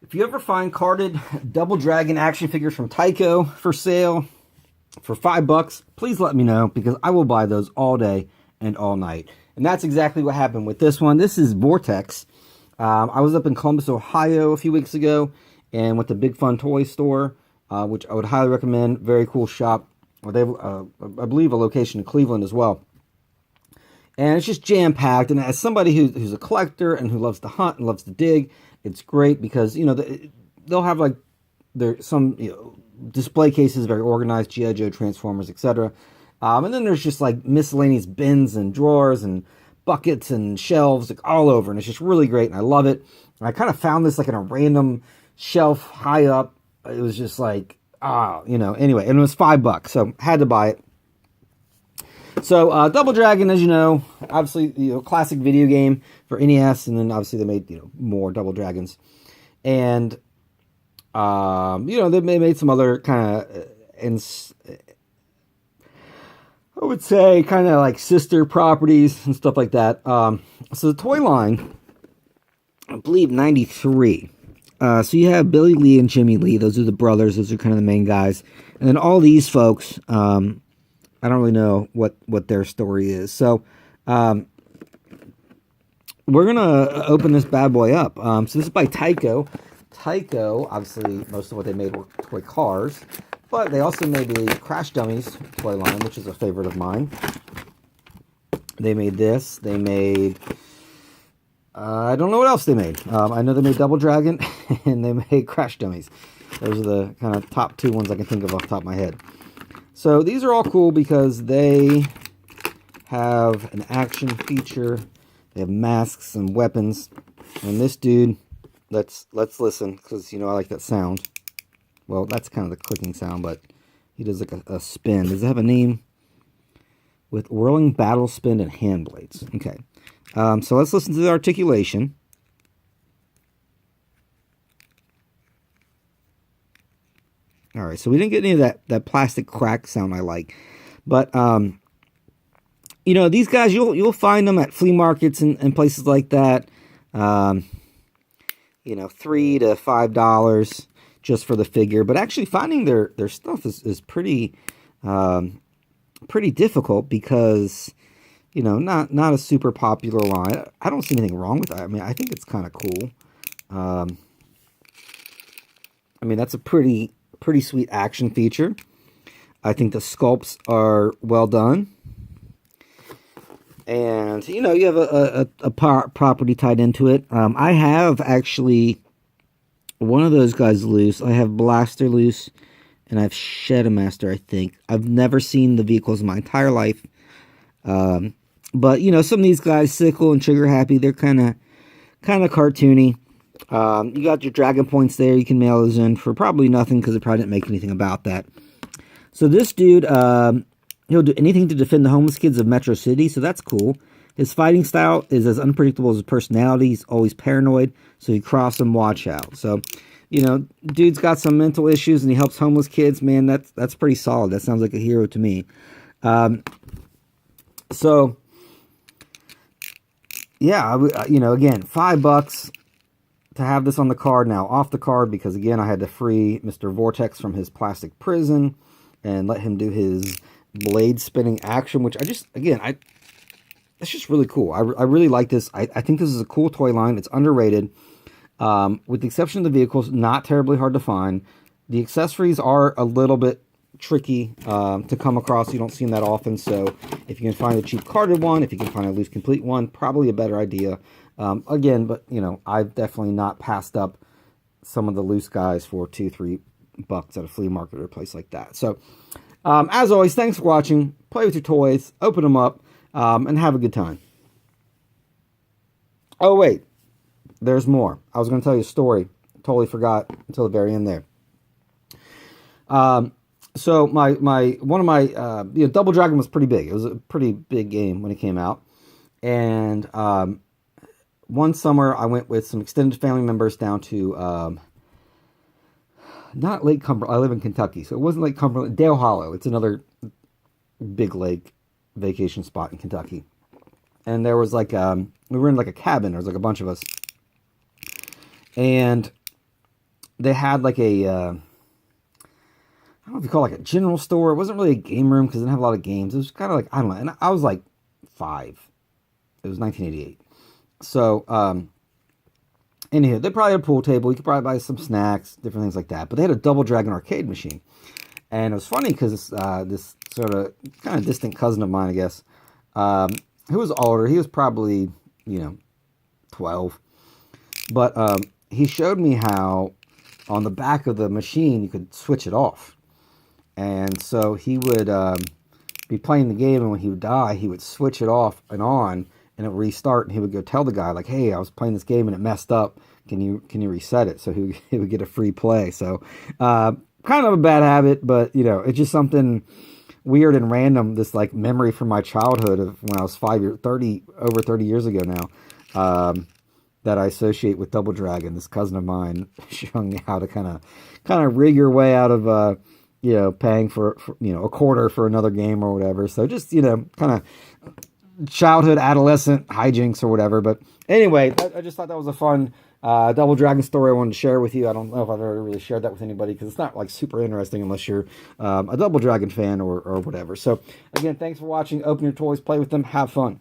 If you ever find carded Double Dragon action figures from TYCO for sale for $5, please let me know, because I will buy those all day and all night. And that's exactly what happened with this one. This is Vortex. I was up in Columbus, Ohio a few weeks ago and went to Big Fun Toy Store, which I would highly recommend. Very cool shop. They have, I believe, a location in Cleveland as well. And it's just jam-packed. And as somebody who's a collector and who loves to hunt and loves to dig, it's great because, you know, they'll have like some display cases, very organized, G.I. Joe, Transformers, etc. And then there's just like miscellaneous bins and drawers and buckets and shelves like all over. And it's just really great. And I love it. And I kind of found this like in a random shelf high up. It was just like, anyway. And it was $5. So had to buy it. So, Double Dragon, as you know, obviously, classic video game for NES, and then obviously they made, more Double Dragons. And, they made some other kind of, I would say, kind of like sister properties and stuff like that. So the toy line, I believe, 93. So you have Billy Lee and Jimmy Lee. Those are the brothers. Those are kind of the main guys. And then all these folks, I don't really know what their story is. So, we're going to open this bad boy up. So this is by TYCO. TYCO, obviously, most of what they made were toy cars. But they also made the Crash Dummies toy line, which is a favorite of mine. They made this. They made... I don't know what else they made. I know they made Double Dragon, and they made Crash Dummies. Those are the kind of top two ones I can think of off the top of my head. So these are all cool because they have an action feature. They have masks and weapons. And this dude, let's listen, because I like that sound. Well, that's kind of the clicking sound, but he does like a spin. Does it have a name? With whirling battle spin and hand blades. Okay. So let's listen to the articulation. All right, so we didn't get any of that plastic crack sound I like. But, these guys, you'll find them at flea markets and places like that. $3 to $5 just for the figure. But actually finding their stuff is pretty difficult because, not a super popular line. I don't see anything wrong with that. I mean, I think it's kind of cool. That's a pretty sweet action feature. I think the sculpts are well done. And, you have a property tied into it. I have actually one of those guys loose. I have Blaster loose, and I have Shedmaster, I think. I've never seen the vehicles in my entire life. But, some of these guys, Sickle and Trigger Happy, they're kind of cartoony. You got your Dragon Points there. You can mail those in for probably nothing because they probably didn't make anything about that. So this dude, he'll do anything to defend the homeless kids of Metro City, so that's cool. His fighting style is as unpredictable as his personality. He's always paranoid, so you cross him, watch out. So, dude's got some mental issues and he helps homeless kids. Man, that's pretty solid. That sounds like a hero to me. So, yeah, again, $5 to have this on the card. Now off the card because, again, I had to free Mr. Vortex from his plastic prison and let him do his blade spinning action, which that's just really cool. I really like this. I think this is a cool toy line. It's underrated. With the exception of the vehicles, not terribly hard to find. The accessories are a little bit tricky to come across. You don't see them that often. So if you can find a cheap carded one, if you can find a loose complete one, probably a better idea. Again, but I've definitely not passed up some of the loose guys for $2-3 at a flea market or a place like that. So, as always, thanks for watching. Play with your toys, open them up, and have a good time. Oh wait, there's more. I was going to tell you a story. Totally forgot until the very end there. So one of my Double Dragon was pretty big. It was a pretty big game when it came out, and one summer, I went with some extended family members down to, not Lake Cumberland. I live in Kentucky, so it wasn't Lake Cumberland. Dale Hollow. It's another big lake vacation spot in Kentucky. And there was like, we were in like a cabin. There was like a bunch of us. And they had like a, I don't know if you call it like a general store. It wasn't really a game room because it didn't have a lot of games. It was kind of like, I don't know. And I was like 5. It was 1988. So, anywho, they probably had a pool table. You could probably buy some snacks, different things like that. But they had a Double Dragon arcade machine. And it was funny because this sort of kind of distant cousin of mine, I guess, who was older. He was probably, 12. But he showed me how on the back of the machine you could switch it off. And so he would be playing the game, and when he would die, he would switch it off and on, and it would restart, and he would go tell the guy, like, hey, I was playing this game and it messed up. Can you reset it? So he would get a free play. So kind of a bad habit, but, it's just something weird and random, this, like, memory from my childhood of when I was over 30 years ago now, that I associate with Double Dragon. This cousin of mine showing me how to kind of rig your way out of, paying for a quarter for another game or whatever. So just, kind of childhood, adolescent hijinks or whatever. But anyway, I just thought that was a fun Double Dragon story I wanted to share with you. I don't know if I've ever really shared that with anybody because it's not like super interesting unless you're a Double Dragon fan or whatever. So again, thanks for watching. Open your toys, play with them, have fun.